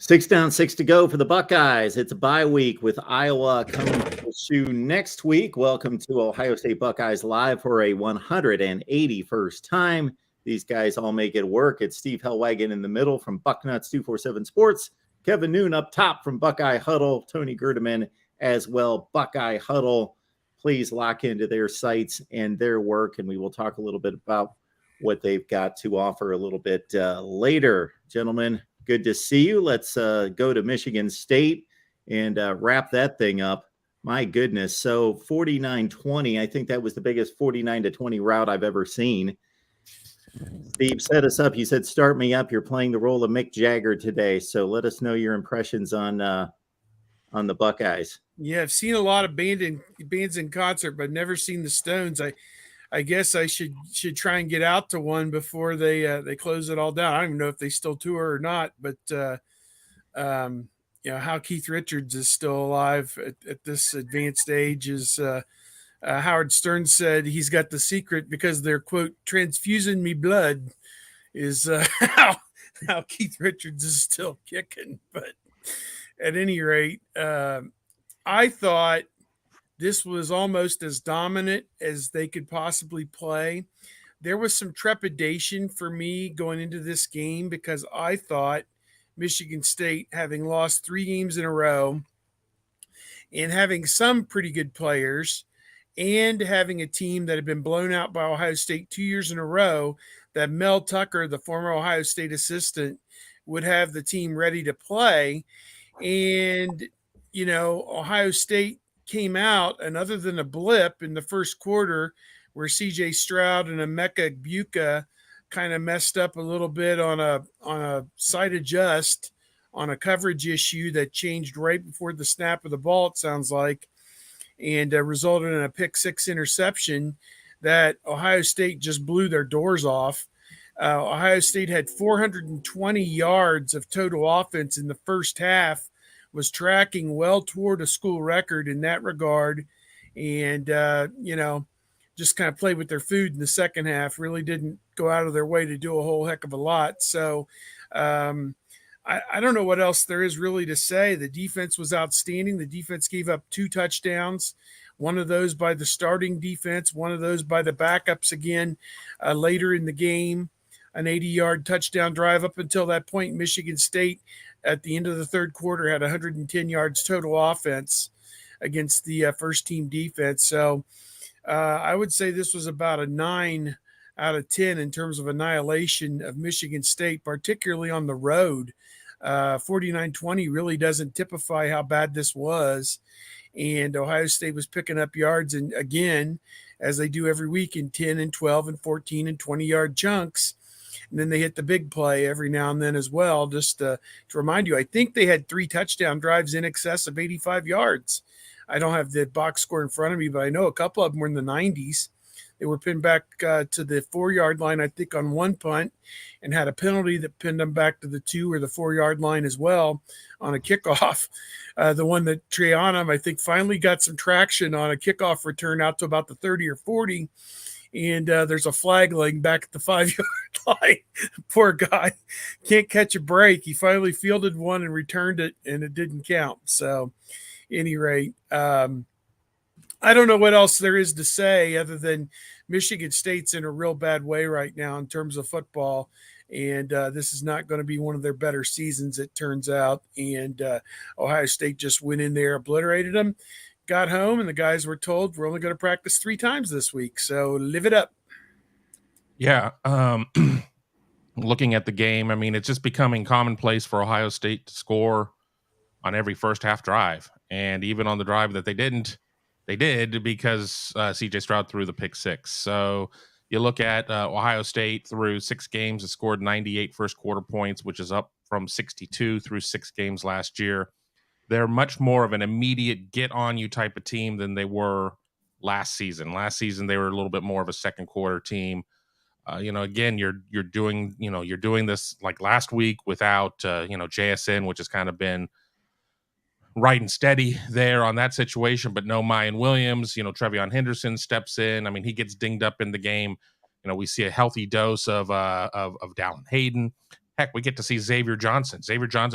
6 down, 6 to go for the Buckeyes. It's a bye week with Iowa coming to the shoe next week. Welcome to Ohio State Buckeyes Live for a 181st time. These guys all make it work. It's Steve Hellwagon in the middle from Bucknuts 247 Sports. Kevin Noon up top from Buckeye Huddle. Tony Gerdeman as well, Buckeye Huddle. Please lock into their sites and their work, and we will talk a little bit about what they've got to offer a little bit later. Gentlemen, good to see you. Let's go to Michigan State and wrap that thing up. My goodness. So 49-20, I think that was the biggest 49-20 route I've ever seen. Steve set us up. He said, start me up. You're playing the role of Mick Jagger today. So let us know your impressions on the Buckeyes. Yeah, I've seen a lot of bands in concert, but never seen the Stones. I guess I should try and get out to one before they close it all down. I don't even know if they still tour or not, but how Keith Richards is still alive at this advanced age is Howard Stern said he's got the secret because they're, quote, transfusing me blood is how Keith Richards is still kicking. But at any rate, I thought this was almost as dominant as they could possibly play. There was some trepidation for me going into this game because I thought Michigan State, having lost 3 games in a row and having some pretty good players and having a team that had been blown out by Ohio State 2 years in a row, that Mel Tucker, the former Ohio State assistant, would have the team ready to play. And, Ohio State came out, and other than a blip in the first quarter where CJ Stroud and Emeka Egbuka kind of messed up a little bit on a side adjust on a coverage issue that changed right before the snap of the ball, it sounds like, and resulted in a pick 6 interception that Ohio State just blew their doors off. Ohio State had 420 yards of total offense in the first half, was tracking well toward a school record in that regard. And, just kind of played with their food in the second half, really didn't go out of their way to do a whole heck of a lot. So I don't know what else there is really to say. The defense was outstanding. The defense gave up 2 touchdowns, one of those by the starting defense, one of those by the backups again later in the game. An 80-yard touchdown drive. Up until that point, Michigan State at the end of the third quarter had 110 yards total offense against the first-team defense. So I would say this was about a 9 out of 10 in terms of annihilation of Michigan State, particularly on the road. 49-20 really doesn't typify how bad this was. And Ohio State was picking up yards, and again, as they do every week, in 10 and 12 and 14 and 20-yard chunks. And then they hit the big play every now and then as well. Just to remind you, I think they had 3 touchdown drives in excess of 85 yards. I don't have the box score in front of me, but I know a couple of them were in the 90s. They were pinned back to the 4-yard line, I think, on one punt, and had a penalty that pinned them back to the 2 or the 4-yard line as well on a kickoff. The one that Trianum, I think, finally got some traction on a kickoff return out to about the 30 or 40. And there's a flag laying back at the 5-yard line. Poor guy can't catch a break. He finally fielded one and returned it, and it didn't count. So, any rate, I don't know what else there is to say other than Michigan State's in a real bad way right now in terms of football. And this is not going to be one of their better seasons, it turns out. And Ohio State just went in there, obliterated them, got home, and the guys were told we're only going to practice 3 times this week. So live it up. Yeah. Looking at the game, I mean, it's just becoming commonplace for Ohio State to score on every first half drive. And even on the drive that they did because CJ Stroud threw the pick 6. So you look at Ohio State through 6 games, it scored 98 first quarter points, which is up from 62 through 6 games last year. They're much more of an immediate get on you type of team than they were last season. Last season, they were a little bit more of a second quarter team. Again, you're doing this like last week without, JSN, which has kind of been right and steady there on that situation, but no Mayan Williams. Trevion Henderson steps in. I mean, he gets dinged up in the game. We see a healthy dose of Dallin Hayden, heck, we get to see Xavier Johnson,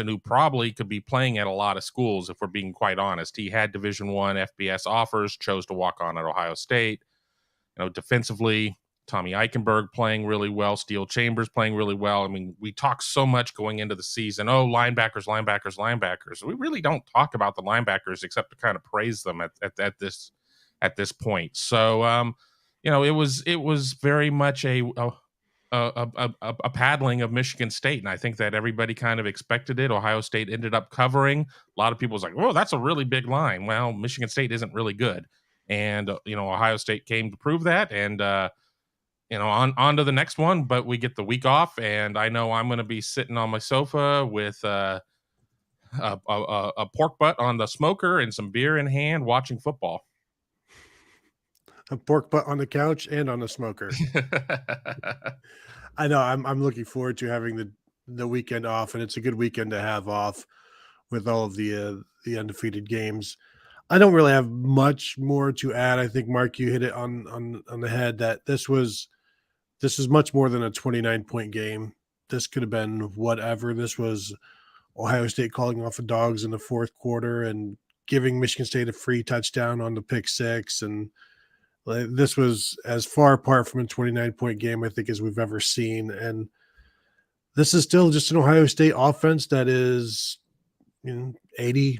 who probably could be playing at a lot of schools if we're being quite honest. He had Division I FBS offers, chose to walk on at Ohio State. Defensively, Tommy Eichenberg playing really well, Steele Chambers playing really well. I mean, we talk so much going into the season. Oh, linebackers. We really don't talk about the linebackers except to kind of praise them at this point. So, it was very much a paddling of Michigan State, and I think that everybody kind of expected it. Ohio State ended up covering. A lot of people was like, "Oh, that's a really big line." Well, Michigan State isn't really good, and Ohio State came to prove that. And on to the next one. But we get the week off, and I know I'm going to be sitting on my sofa with a pork butt on the smoker and some beer in hand, watching football. A pork butt on the couch and on the smoker. I know. I'm looking forward to having the weekend off, and it's a good weekend to have off with all of the undefeated games. I don't really have much more to add. I think, Mark, you hit it on the head that this was much more than a 29-point game. This could have been whatever. This was Ohio State calling off the dogs in the fourth quarter and giving Michigan State a free touchdown on the pick six. And this was as far apart from a 29-point game, I think, as we've ever seen. And this is still just an Ohio State offense that is 85%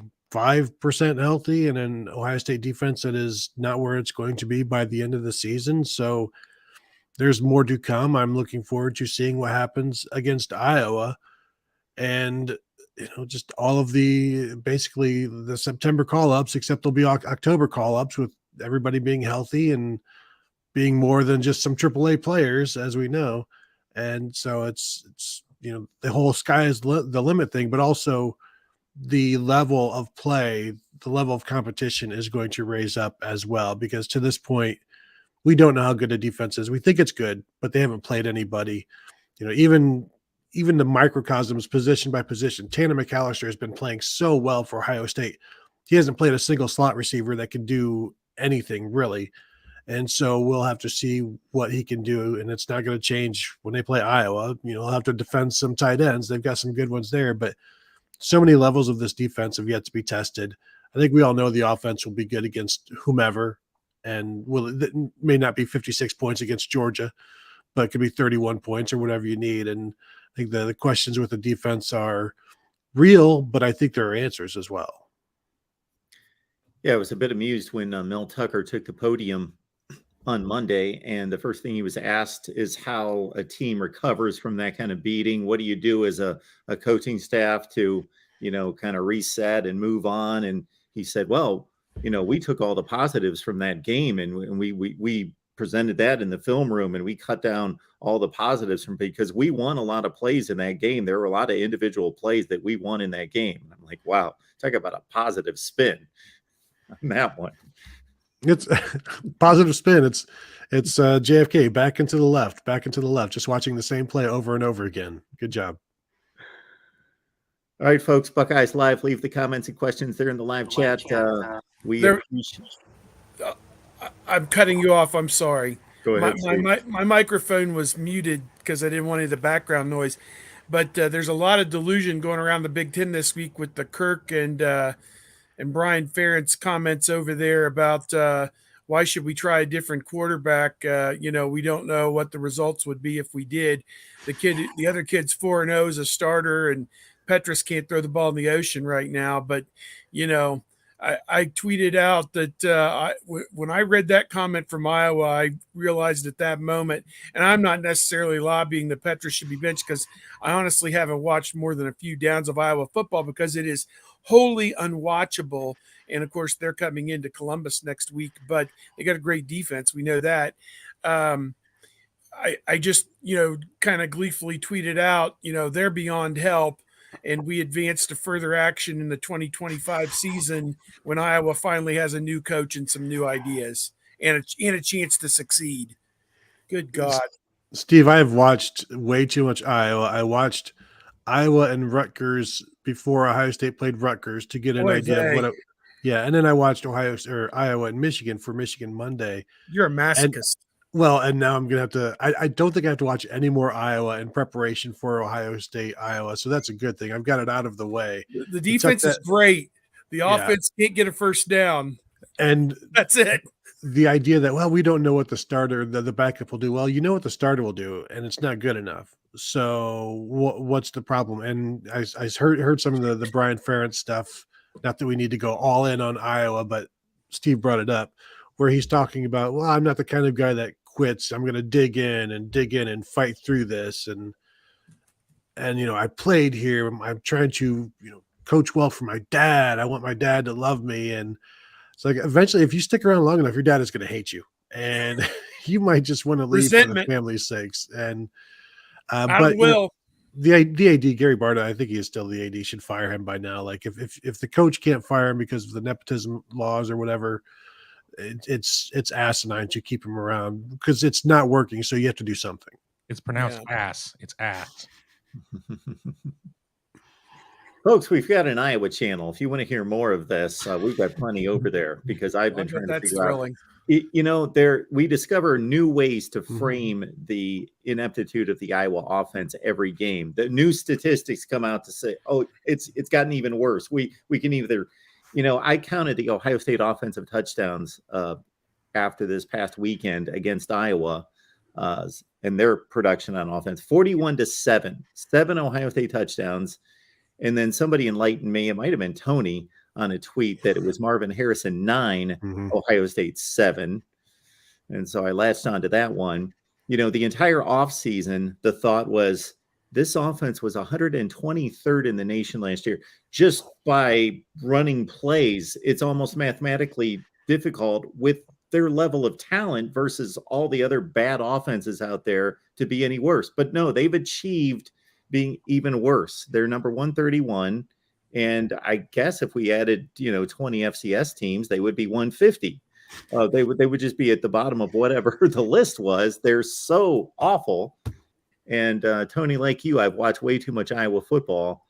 healthy, and an Ohio State defense that is not where it's going to be by the end of the season. So there's more to come. I'm looking forward to seeing what happens against Iowa. And just all of basically the September call-ups, except there'll be October call-ups with everybody being healthy and being more than just some AAA players, as we know. And so it's the whole sky is the limit thing, but also the level of play, the level of competition is going to raise up as well, because to this point, we don't know how good a defense is. We think it's good, but they haven't played anybody. Even the microcosms, position by position. Tanner McAllister has been playing so well for Ohio State. He hasn't played a single slot receiver that can do anything really. And so we'll have to see what he can do. And it's not going to change when they play Iowa. They'll have to defend some tight ends. They've got some good ones there, but so many levels of this defense have yet to be tested. I think we all know the offense will be good against whomever, and it may not be 56 points against Georgia, but it could be 31 points or whatever you need. And I think the questions with the defense are real, but I think there are answers as well. Yeah, I was a bit amused when Mel Tucker took the podium on Monday, and the first thing he was asked is how a team recovers from that kind of beating. What do you do as a coaching staff to, kind of reset and move on? And he said, well, we took all the positives from that game, and we presented that in the film room, and we cut down all the positives because we won a lot of plays in that game. There were a lot of individual plays that we won in that game. And I'm like, wow, talk about a positive spin on that one. It's positive spin. It's JFK back into the left, just watching the same play over and over again. Good job. All right, folks, Buckeyes Live, leave the comments and questions there in the live chat. I'm cutting you off. I'm sorry. Go ahead. My microphone was muted because I didn't want any of the background noise. But there's a lot of delusion going around the Big Ten this week with the Kirk and Brian Ferentz comments over there about why should we try a different quarterback? We don't know what the results would be if we did. The other kid's 4-0 as a starter, and Petrus can't throw the ball in the ocean right now. But, I tweeted out that when I read that comment from Iowa, I realized at that moment, and I'm not necessarily lobbying that Petrus should be benched, because I honestly haven't watched more than a few downs of Iowa football because it is wholly unwatchable. And of course, they're coming into Columbus next week, but they got a great defense. We know that. I just, kind of gleefully tweeted out, they're beyond help. And we advance to further action in the 2025 season when Iowa finally has a new coach and some new ideas and a chance to succeed. Good God. Steve, I have watched way too much Iowa. I watched Iowa and Rutgers before Ohio State played Rutgers to get an idea of what and then I watched Iowa and Michigan for Michigan Monday. You're a masochist. Well, and now I'm going to have to, I don't think I have to watch any more Iowa in preparation for Ohio State, Iowa. So that's a good thing. I've got it out of the way. The defense is great. The offense can't get a first down. And that's it. The idea that, well, we don't know what the starter, the backup will do. Well, you know what the starter will do, and it's not good enough. So what's the problem? And I heard some of the Brian Ferentz stuff. Not that we need to go all in on Iowa, but Steve brought it up, where he's talking about, well, I'm not the kind of guy that quits. I'm going to dig in and fight through this. And I played here. I'm trying to coach well for my dad. I want my dad to love me. And it's like, eventually, if you stick around long enough, your dad is going to hate you, and you might just want to leave for the family's sakes. And but the AD, Gary Barta, I think he is still the AD, should fire him by now. Like if the coach can't fire him because of the nepotism laws or whatever, it's asinine to keep him around because it's not working. So you have to do something. It's pronounced ass. It's ass. Folks, we've got an Iowa channel. If you want to hear more of this, we've got plenty over there because I've been trying to figure out. We discover new ways to frame the ineptitude of the Iowa offense every game. The new statistics come out to say, "Oh, it's gotten even worse." We can either, I counted the Ohio State offensive touchdowns after this past weekend against Iowa, and their production on offense, 41-7, 7 Ohio State touchdowns. And then somebody enlightened me, it might have been Tony, on a tweet that it was Marvin Harrison 9, Ohio State 7. And so I latched onto that one. The entire offseason, the thought was this offense was 123rd in the nation last year. Just by running plays, it's almost mathematically difficult with their level of talent versus all the other bad offenses out there to be any worse. But no, they've achieved being even worse. They're number 131. And I guess if we added, 20 FCS teams, they would be 150. They would just be at the bottom of whatever the list was. They're so awful. And Tony, like you, I've watched way too much Iowa football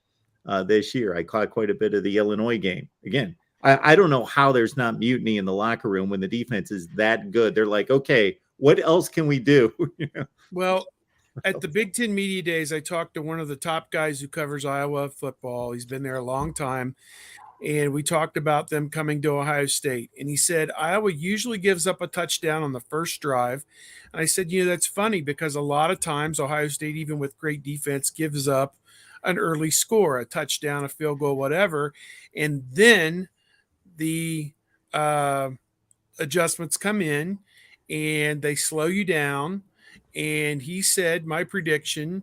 this year. I caught quite a bit of the Illinois game. Again, I don't know how there's not mutiny in the locker room when the defense is that good. They're like, okay, what else can we do? Well, at the Big Ten Media Days, I talked to one of the top guys who covers Iowa football. He's been there a long time. And we talked about them coming to Ohio State. And he said, Iowa usually gives up a touchdown on the first drive. And I said, that's funny because a lot of times Ohio State, even with great defense, gives up an early score, a touchdown, a field goal, whatever. And then the adjustments come in and they slow you down. And he said, my prediction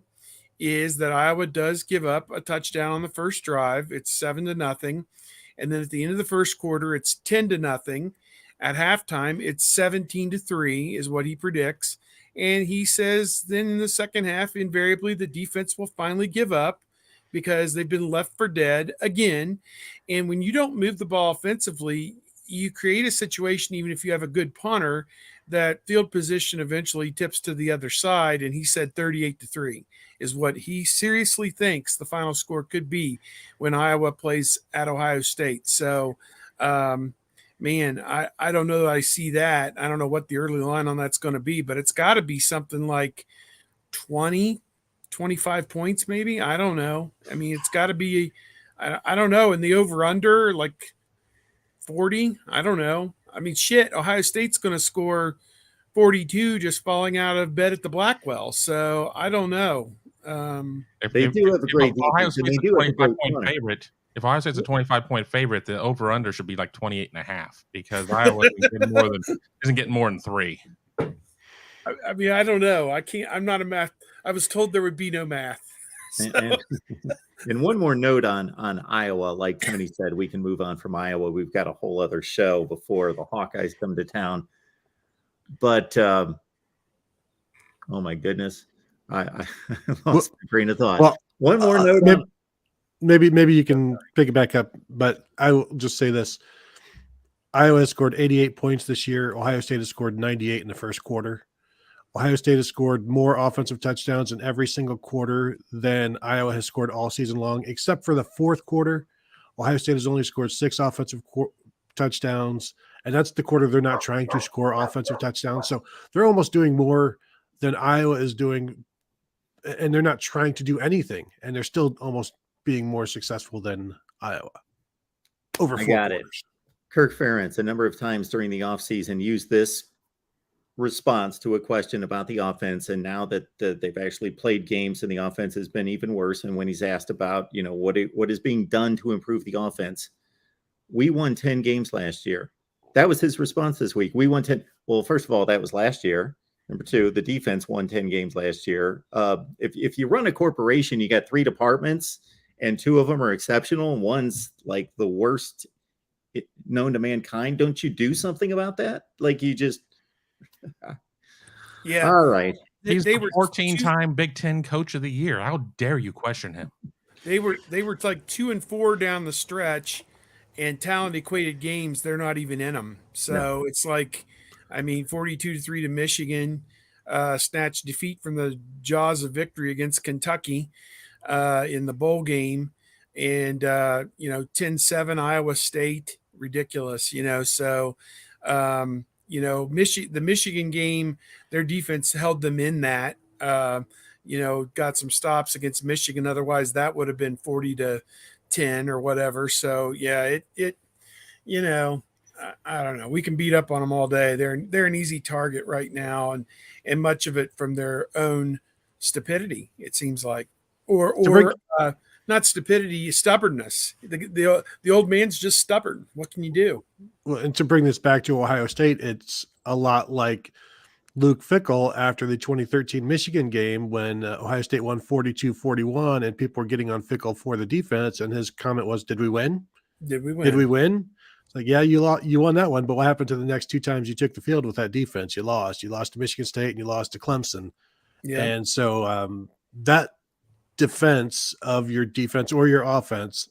is that Iowa does give up a touchdown on the first drive. It's 7-0. And then at the end of the first quarter, it's 10-0. At halftime, it's 17-3 is what he predicts. And he says then in the second half, invariably, the defense will finally give up because they've been left for dead again. And when you don't move the ball offensively, you create a situation, even if you have a good punter, that field position eventually tips to the other side. And he said 38-3 is what he seriously thinks the final score could be when Iowa plays at Ohio State. So, man, I don't know that I see that. I don't know what the early line on that's going to be, but it's got to be something like 20, 25 points maybe. I don't know. I mean, it's got to be, I don't know. And the over-under, like 40, I don't know. I mean, shit, Ohio State's going to score 42 just falling out of bed at the Blackwell. So I don't know. They do have a great defense. They do have a 25-point favorite. If Ohio State's a 25-point favorite, the over/under should be like 28.5 because Iowa isn't getting more than 3. I mean, I don't know. I'm not a math. I was told there would be no math. And one more note on Iowa, like Tony said, we can move on from Iowa. We've got a whole other show before the Hawkeyes come to town. But, oh my goodness, I lost my train of thought. Well, one more note. Maybe you can pick it back up, but I will just say this. Iowa has scored 88 points this year. Ohio State has scored 98 in the first quarter. Ohio State has scored more offensive touchdowns in every single quarter than Iowa has scored all season long, except for the fourth quarter. Ohio State has only scored 6 offensive touchdowns, And that's the quarter they're not trying to score offensive touchdowns. So they're almost doing more than Iowa is doing, and they're not trying to do anything. And they're still almost being more successful than Iowa over I 4 got quarters. it. Kirk Ferentz, a number of times during the offseason, used this response to a question about the offense. And now that they've actually played games and the offense has been even worse. And when he's asked about, what is being done to improve the offense, we won 10 games last year. That was his response this week. We won 10. Well, first of all, that was last year. Number two, the defense won 10 games last year. If you run a corporation, you got 3 departments and 2 of them are exceptional. And one's like the worst known to mankind. Don't you do something about that? Like you just, Yeah. All right. He's They the were 14-time Big Ten Coach of the Year. How dare you question him? They were like 2-4 down the stretch, and talent equated games, they're not even in them. So it's like, 42-3 to Michigan, snatched defeat from the jaws of victory against Kentucky in the bowl game, and 10-7 Iowa State, ridiculous. So the Michigan game, their defense held them in that. Got some stops against Michigan. Otherwise, that would have been 40-10 or whatever. So yeah, I don't know. We can beat up on them all day. They're an easy target right now, and much of it from their own stupidity. It seems like, or not stupidity, stubbornness. The old man's just stubborn. What can you do? Well, and to bring this back to Ohio State, it's a lot like Luke Fickell after the 2013 Michigan game when Ohio State won 42-41 and people were getting on Fickell for the defense. And his comment was, did we win? Did we win? Did we win? It's like, yeah, you won that one. But what happened to the next 2 times you took the field with that defense? You lost. You lost to Michigan State and you lost to Clemson. Yeah. And so that defense of your defense or your offense,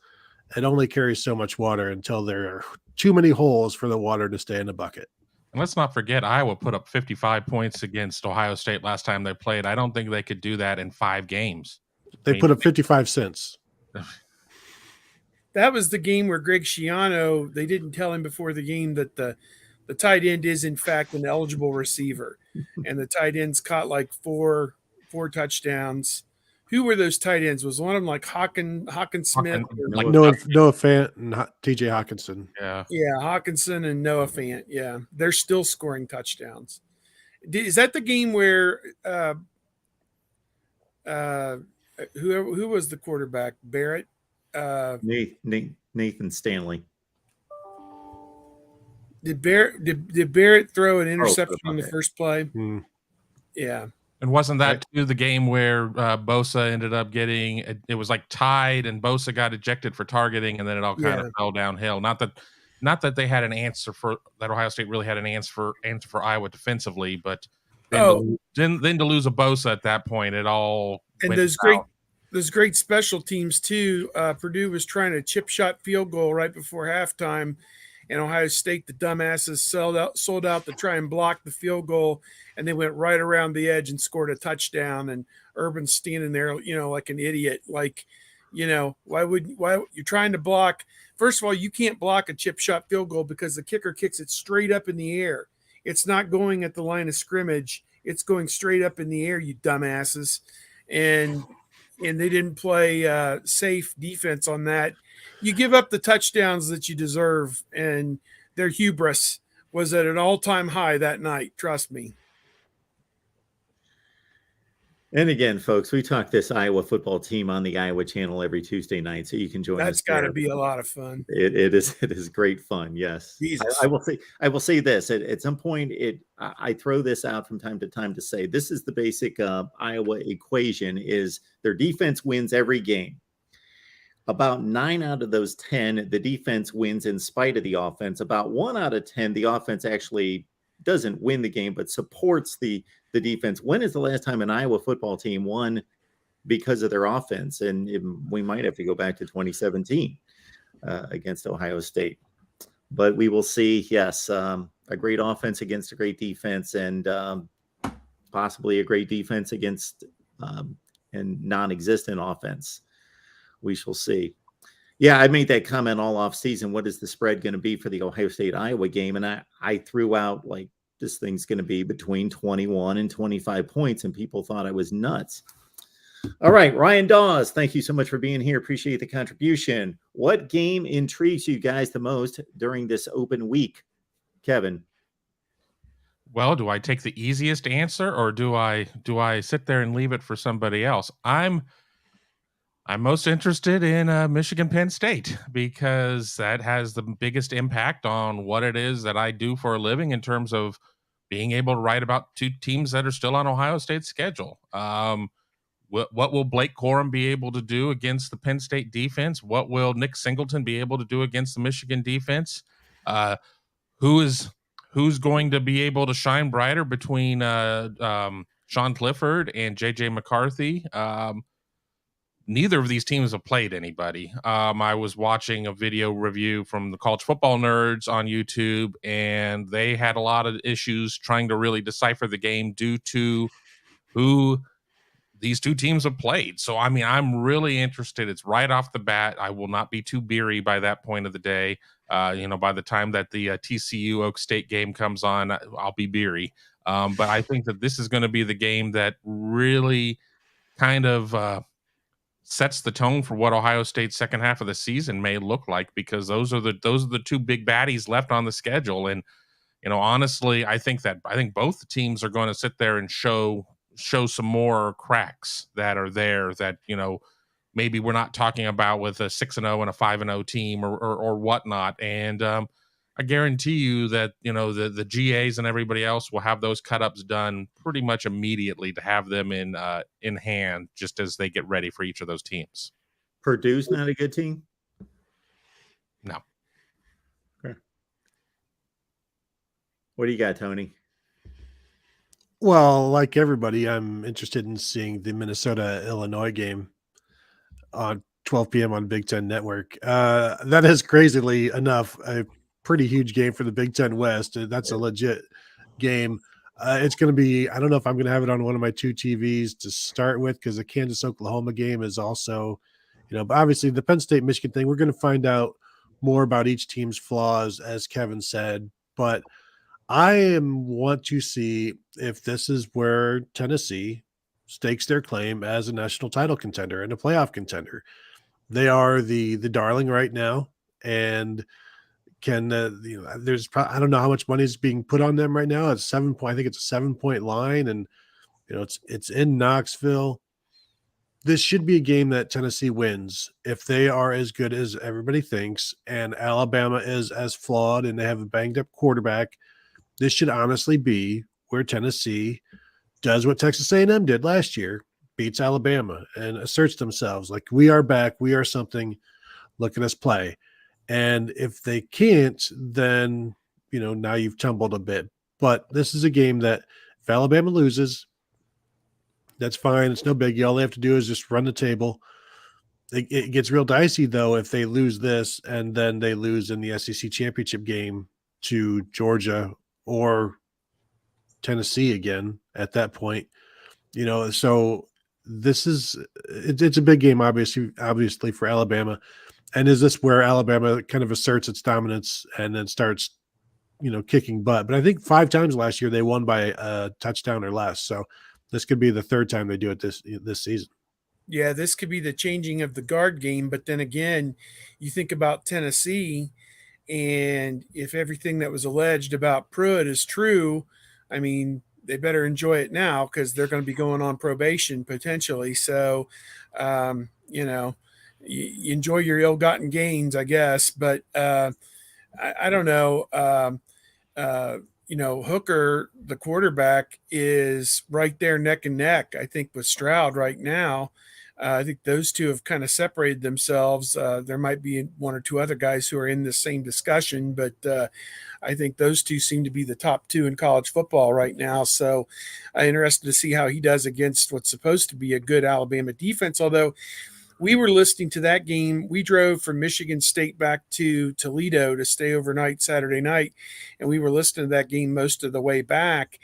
it only carries so much water until there are too many holes for the water to stay in the bucket. And let's not forget, Iowa put up 55 points against Ohio State last time they played. I don't think they could do that in 5 games. They put up 55 cents. That was the game where Greg Schiano, they didn't tell him before the game that the tight end is, in fact, an eligible receiver. And the tight ends caught like four touchdowns. Who were those tight ends? Was one of them like Hawkins Smith? Like Noah Fant and TJ Hawkinson. Yeah. Yeah, Hawkinson and Noah Fant. Yeah, they're still scoring touchdowns. Is that the game where who was the quarterback? Barrett? Nathan Stanley. Did Barrett throw an interception on the first play? Yeah. And wasn't that too the game where Bosa ended up getting it was like tied and Bosa got ejected for targeting and then it all kind of fell downhill. Not that they had an answer for that Ohio State really had an answer for Iowa defensively, but then to lose a Bosa at that point, it all and those great special teams too. Purdue was trying a chip shot field goal right before halftime. And Ohio State, the dumbasses sold out to try and block the field goal, and they went right around the edge and scored a touchdown. And Urban's standing there, like an idiot. Like, why you're trying to block? First of all, you can't block a chip shot field goal because the kicker kicks it straight up in the air. It's not going at the line of scrimmage. It's going straight up in the air, you dumbasses. And they didn't play safe defense on that. You give up the touchdowns that you deserve, and their hubris was at an all-time high that night. Trust me. And again, folks, we talk this Iowa football team on the Iowa channel every Tuesday night, so you can join us. That's got to be a lot of fun. It is great fun. Yes, I will say this at some point. I throw this out from time to time to say this is the basic Iowa equation: is their defense wins every game. About 9 out of those 10, the defense wins in spite of the offense. About 1 out of 10, the offense actually doesn't win the game, but supports the defense. When is the last time an Iowa football team won because of their offense? And we might have to go back to 2017 against Ohio State. But we will see, yes, a great offense against a great defense, and possibly a great defense against and non-existent offense. We shall see. Yeah, I made that comment all off season. What is the spread going to be for the Ohio State Iowa game? And I threw out like this thing's going to be between 21 and 25 points, and people thought I was nuts. All right, Ryan Dawes, thank you so much for being here. Appreciate the contribution. What game intrigues you guys the most during this open week, Kevin? Well, do I take the easiest answer, or do I sit there and leave it for somebody else? I'm most interested in Michigan Penn State, because that has the biggest impact on what it is that I do for a living in terms of being able to write about two teams that are still on Ohio State's schedule. What will Blake Corum be able to do against the Penn State defense? What will Nick Singleton be able to do against the Michigan defense? Who's going to be able to shine brighter between Sean Clifford and JJ McCarthy? Neither of these teams have played anybody. I was watching a video review from the College Football Nerds on YouTube, and they had a lot of issues trying to really decipher the game due to who these two teams have played. So, I mean, I'm really interested. It's right off the bat. I will not be too beery by that point of the day. By the time that the TCU Oak State game comes on, I'll be beery. But I think that this is going to be the game that really kind of sets the tone for what Ohio State's second half of the season may look like, because those are the two big baddies left on the schedule. And, honestly, I think both teams are going to sit there and show some more cracks that are there that, maybe we're not talking about with a 6-0 and a 5-0 team or whatnot. And I guarantee you that, the GAs and everybody else will have those cut-ups done pretty much immediately to have them in hand just as they get ready for each of those teams. Purdue's not a good team? No. Okay. What do you got, Tony? Well, like everybody, I'm interested in seeing the Minnesota-Illinois game on 12 p.m. on Big Ten Network. That is, crazily enough, a pretty huge game for the Big Ten West. That's a legit game. It's going to be, I don't know if I'm going to have it on one of my two TVs to start with, because the Kansas-Oklahoma game is also, but obviously the Penn State-Michigan thing, we're going to find out more about each team's flaws, as Kevin said. But I want to see if this is where Tennessee stakes their claim as a national title contender and a playoff contender. They are the darling right now, and there's I don't know how much money is being put on them right now. It's 7 point. I think it's a 7-point line, and it's in Knoxville. This should be a game that Tennessee wins if they are as good as everybody thinks, and Alabama is as flawed and they have a banged up quarterback. This should honestly be where Tennessee does what Texas A&M did last year, beats Alabama and asserts themselves like, we are back, we are something, look at us play. And if they can't, then, now you've tumbled a bit. But this is a game that if Alabama loses, that's fine. It's no biggie. All they have to do is just run the table. It gets real dicey, though, if they lose this and then they lose in the SEC championship game to Georgia or Tennessee again at that point. So it's a big game, obviously for Alabama. And is this where Alabama kind of asserts its dominance and then starts, kicking butt? But I think 5 times last year they won by a touchdown or less. So this could be the 3rd time they do it this season. Yeah, this could be the changing of the guard game. But then again, you think about Tennessee, and if everything that was alleged about Pruitt is true, I mean, they better enjoy it now, because they're going to be going on probation potentially. So, you enjoy your ill-gotten gains, I guess. But I don't know. Hooker, the quarterback, is right there neck and neck, I think, with Stroud right now. I think those two have kind of separated themselves. There might be 1 or 2 other guys who are in the same discussion, but I think those two seem to be the top 2 in college football right now. So I'm interested to see how he does against what's supposed to be a good Alabama defense. Although we were listening to that game, we drove from Michigan State back to Toledo to stay overnight Saturday night, and we were listening to that game most of the way back.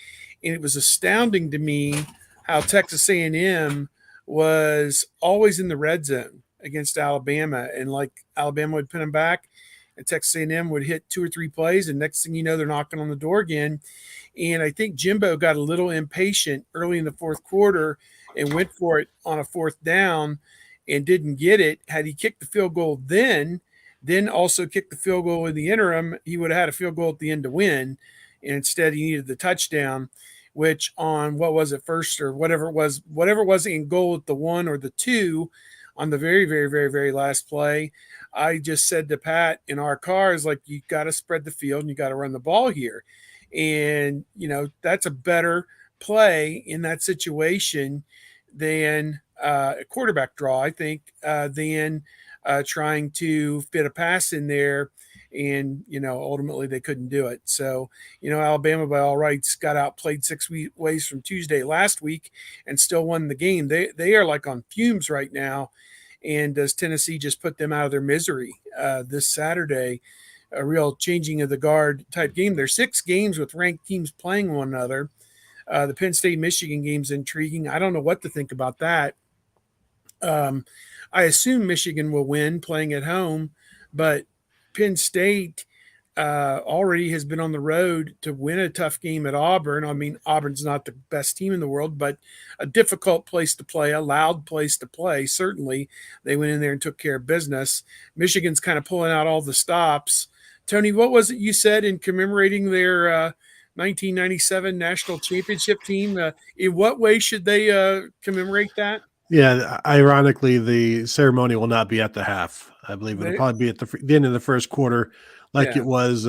And it was astounding to me how Texas A&M was always in the red zone. against Alabama, and like Alabama would pin them back, and Texas A&M would hit 2 or 3 plays, and next thing you know, they're knocking on the door again. And I think Jimbo got a little impatient early in the fourth quarter and went for it on a 4th down and didn't get it. Had he kicked the field goal then also kicked the field goal in the interim, he would have had a field goal at the end to win. And instead he needed the touchdown, which on what was it, first or whatever it was in goal at the 1 or the 2 on the very, very, very, very last play. I just said to Pat in our car, is like, you got to spread the field and you got to run the ball here. And, that's a better play in that situation than a quarterback draw, I think, than trying to fit a pass in there. And, ultimately they couldn't do it. So, Alabama by all rights got outplayed 6 ways from Tuesday last week and still won the game. They are like on fumes right now. And does Tennessee just put them out of their misery this Saturday? A real changing of the guard type game. There's 6 games with ranked teams playing one another. The Penn State-Michigan game's intriguing. I don't know what to think about that. I assume Michigan will win playing at home, but Penn State already has been on the road to win a tough game at Auburn. I mean, Auburn's not the best team in the world, but a difficult place to play, a loud place to play. Certainly, they went in there and took care of business. Michigan's kind of pulling out all the stops. Tony, what was it you said in commemorating their 1997 national championship team? In what way should they commemorate that? Yeah, ironically, the ceremony will not be at the half. I believe it'll probably be at the end of the first quarter, like it was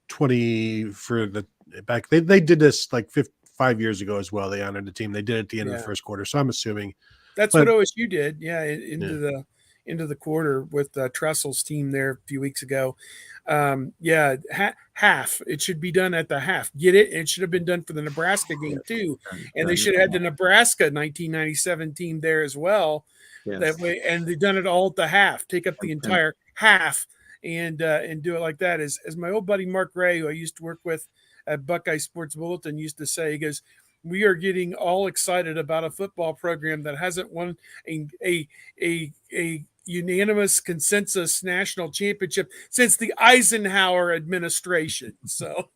20 for the back. They did this like 5 years ago as well. They honored the team. They did it at the end of the first quarter. So I'm assuming that's what OSU did. Yeah, into the quarter with Tressel's team there a few weeks ago. Half. It should be done at the half. Get it? It should have been done for the Nebraska game too, and they should have had the Nebraska 1997 team there as well. Yes. That way, and they've done it all at the half. Take up the entire half and do it like that. As my old buddy Mark Ray, who I used to work with at Buckeye Sports Bulletin, used to say, he goes, "We are getting all excited about a football program that hasn't won a unanimous consensus national championship since the Eisenhower administration." So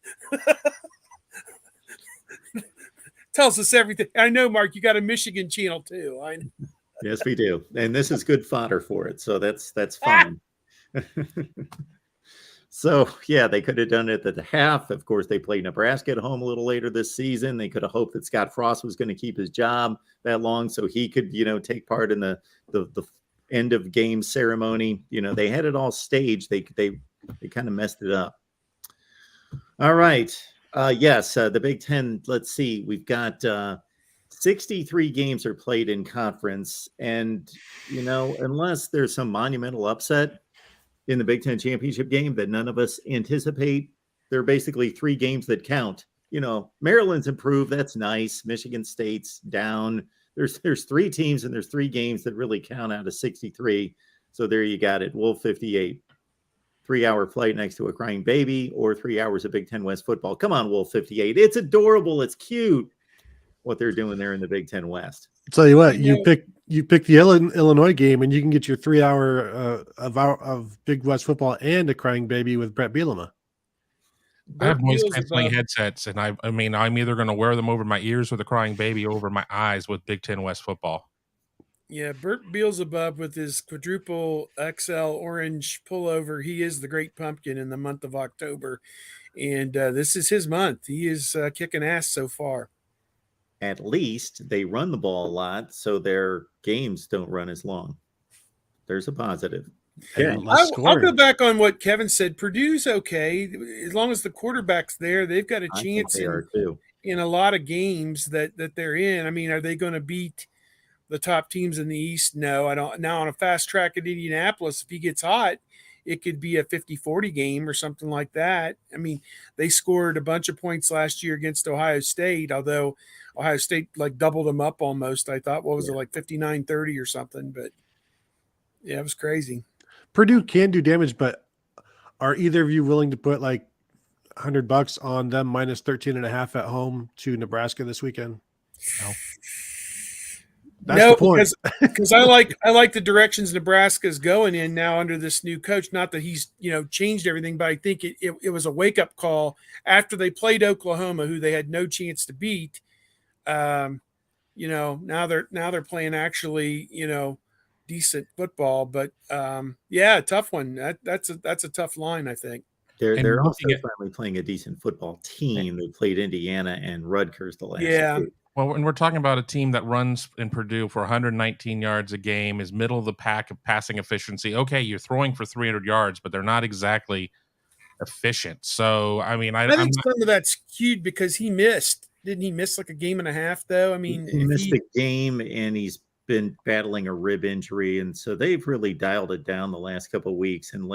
tells us everything. I know, Mark, you got a Michigan channel too. I know. Yes, we do. And this is good fodder for it. So that's fine. So, yeah, they could have done it at the half. Of course, they played Nebraska at home a little later this season. They could have hoped that Scott Frost was going to keep his job that long so he could, take part in the end of game ceremony. They had it all staged. They kind of messed it up. All right. Yes, the Big Ten, let's see. We've got 63 games are played in conference. And, unless there's some monumental upset in the Big Ten championship game that none of us anticipate, there are basically 3 games that count. Maryland's improved. That's nice. Michigan State's down. There's 3 teams and there's 3 games that really count out of 63. So there you got it. Wolf 58. 3-hour flight next to a crying baby, or 3 hours of Big Ten West football. Come on, Wolf 58. It's adorable. It's cute what they're doing there in the Big Ten West. I'll tell you what, you pick the Illinois game, and you can get your 3 hour of Big West football and a crying baby with Brett Bielema. I have noise canceling headsets, and I mean, I'm either going to wear them over my ears or the crying baby over my eyes with Big Ten West football. Yeah, Bert Beelzebub with his quadruple XL orange pullover. He is the great pumpkin in the month of October, and this is his month. He is kicking ass so far. At least they run the ball a lot, so their games don't run as long. There's a positive. Yeah, I'll go back on what Kevin said. Purdue's okay. As long as the quarterback's there, they've got a chance in a lot of games that they're in. I mean, are they going to beat the top teams in the East? No, I don't. Now on a fast track at Indianapolis, if he gets hot, it could be a 50-40 game or something like that. I mean, they scored a bunch of points last year against Ohio State, although Ohio State like doubled them up almost. I thought, what was it, like 59-30 or something? But yeah, it was crazy. Purdue can do damage, but are either of you willing to put like $100 on them minus 13.5 at home to Nebraska this weekend? No. That's the point. because I like the directions Nebraska's going in now under this new coach. Not that he's changed everything, but I think it was a wake up call after they played Oklahoma, who they had no chance to beat. Now they're playing actually decent football, but tough one. That's a tough line, I think. They're also finally playing a decent football team. They played Indiana and Rutgers the last two. Well, when we're talking about a team that runs in Purdue for 119 yards a game, is middle of the pack of passing efficiency. Okay, you're throwing for 300 yards, but they're not exactly efficient. So, I mean, I think some of that's skewed because he missed. Didn't he miss like a game and a half, though? I mean, he missed a game, and he's been battling a rib injury, and so they've really dialed it down the last couple of weeks and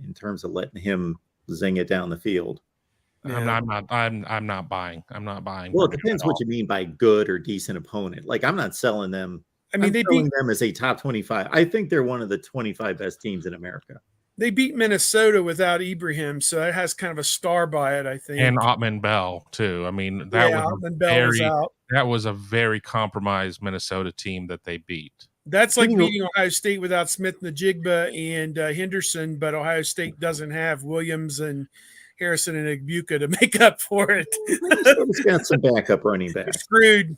in terms of letting him zing it down the field. Yeah. I'm not buying. Well, it depends what you mean by good or decent opponent. Like, I'm not selling them. I mean, selling them as a top 25. I think they're one of the 25 best teams in America. They beat Minnesota without Ibrahim, so it has kind of a star by it, I think. And Ottman Bell too. I mean, that was a very compromised Minnesota team that they beat. That's like beating Ohio State without Smith Najigba and Henderson, but Ohio State doesn't have Williams and Harrison and Igbuka to make up for it. It's got some backup running back. Screwed.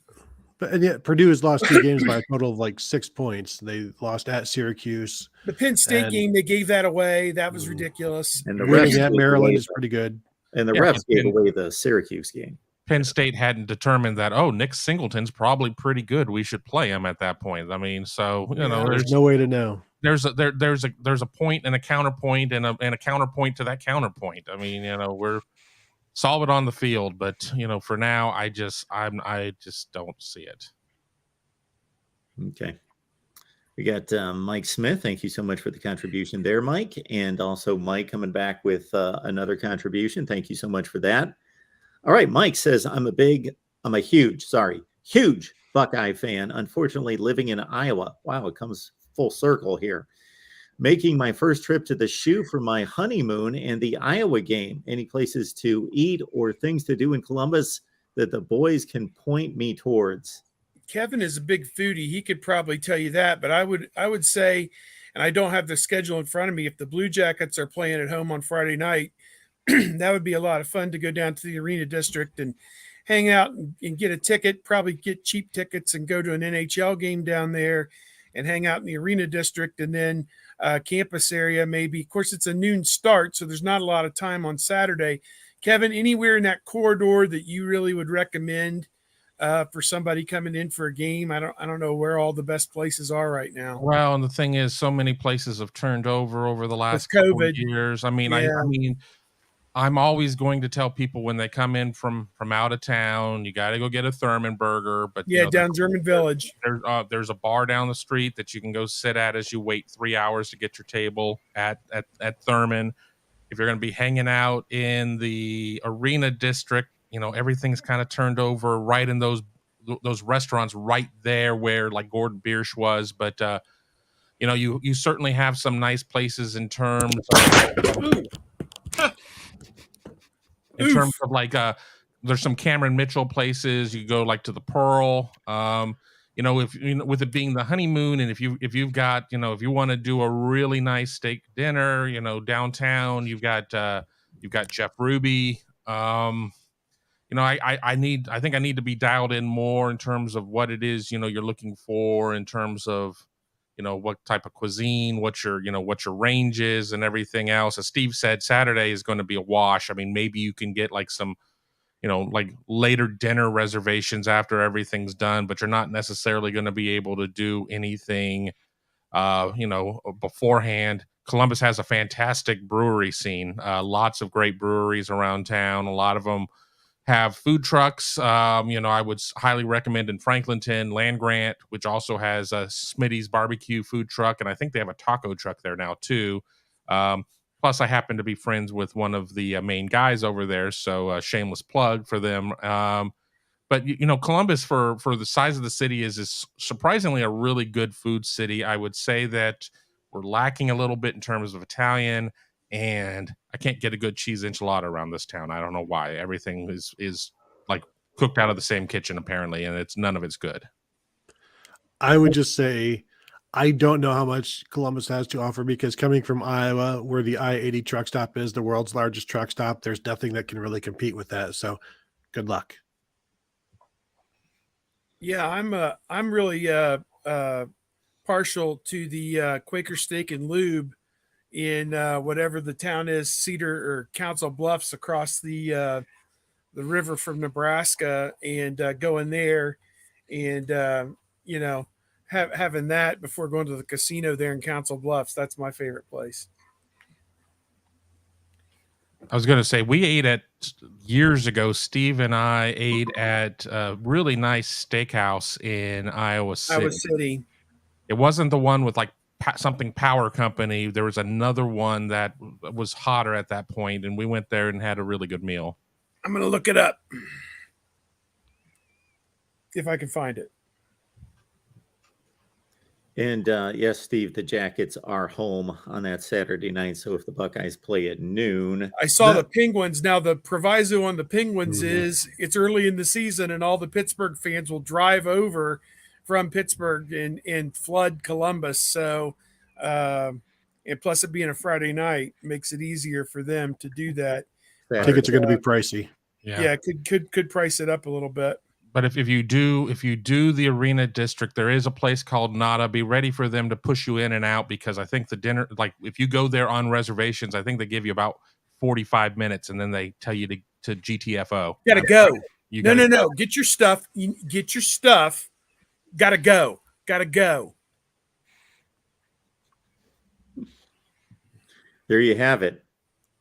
And yet Purdue has lost 2 games by a total of like 6 points. They lost at Syracuse. The Penn State game, they gave that away. That was ridiculous. And the refs at Maryland is pretty good. And the refs gave away the Syracuse game. Penn State hadn't determined that, Nick Singleton's probably pretty good. We should play him at that point. I mean, so there's no way to know. There's a point and a counterpoint and a counterpoint to that counterpoint. I mean, we're solve it on the field, but for now, I just don't see it. Okay. We got Mike Smith. Thank you so much for the contribution there, Mike. And also Mike coming back with another contribution. Thank you so much for that. All right. Mike says, I'm a huge Buckeye fan. Unfortunately, living in Iowa. Wow. It comes full circle here. Making my first trip to the shoe for my honeymoon and the Iowa game. Any places to eat or things to do in Columbus that the boys can point me towards? Kevin is a big foodie. He could probably tell you that, but I would say, and I don't have the schedule in front of me, if the Blue Jackets are playing at home on Friday night, that would be a lot of fun to go down to the Arena District and hang out and get a ticket, probably get cheap tickets and go to an NHL game down there and hang out in the Arena District and then campus area maybe. Of course, it's a noon start, so there's not a lot of time on Saturday. Kevin, anywhere in that corridor that you really would recommend for somebody coming in for a game? I don't know where all the best places are right now. Well, and the thing is, so many places have turned over the last couple of years. I mean, I mean, I'm always going to tell people when they come in from out of town, you got to go get a Thurman burger. But down German Village. There's a bar down the street that you can go sit at as you wait 3 hours to get your table at Thurman. If you're going to be hanging out in the Arena District, everything's kind of turned over right in those restaurants right there where like Gordon Biersch was. But you certainly have some nice places in terms of like there's some Cameron Mitchell places. You go like to the Pearl. With it being the honeymoon, and if you've got if you want to do a really nice steak dinner, downtown, you've got Jeff Ruby. I think I need to be dialed in more in terms of what it is you're looking for in terms of what type of cuisine, what your range is and everything else. As Steve said, Saturday is going to be a wash. I mean, maybe you can get like some like later dinner reservations after everything's done, but you're not necessarily going to be able to do anything beforehand. Columbus has a fantastic brewery scene, lots of great breweries around town. A lot of them have food trucks. I would highly recommend in Franklinton, Land Grant, which also has a Smitty's barbecue food truck, and I think they have a taco truck there now too. Plus, I happen to be friends with one of the main guys over there, so shameless plug for them. But Columbus, for the size of the city, is surprisingly a really good food city. I would say that we're lacking a little bit in terms of Italian, and I can't get a good cheese enchilada around this town. I don't know why. Everything is like cooked out of the same kitchen apparently, and none of it's good. I would just say I don't know how much Columbus has to offer because coming from Iowa, where the I-80 truck stop is the world's largest truck stop, there's nothing that can really compete with that. So good luck. Yeah, I'm really partial to the Quaker Steak and Lube in whatever the town is, Cedar or Council Bluffs, across the river from Nebraska, and going there and having that before going to the casino there in Council Bluffs. That's my favorite place. I was going to say, we ate at years ago. Steve and I ate at a really nice steakhouse in Iowa City. Iowa City. It wasn't the one with like something power company. There was another one that was hotter at that point, and we went there and had a really good meal. I'm going to look it up if I can find it. And yes, Steve, the Jackets are home on that Saturday night. So if the Buckeyes play at noon, I saw the Penguins. Now the proviso on the Penguins is it's early in the season, and all the Pittsburgh fans will drive over from Pittsburgh and flood Columbus. So, and plus it being a Friday night makes it easier for them to do that. Tickets are going to be pricey. Yeah, could price it up a little bit. But if you do the arena district, there is a place called Nada. Be ready for them to push you in and out, because I think the dinner, like if you go there on reservations, I think they give you about 45 minutes and then they tell you to GTFO. Gotta go. No. Get your stuff. Get your stuff. Gotta go. There you have it.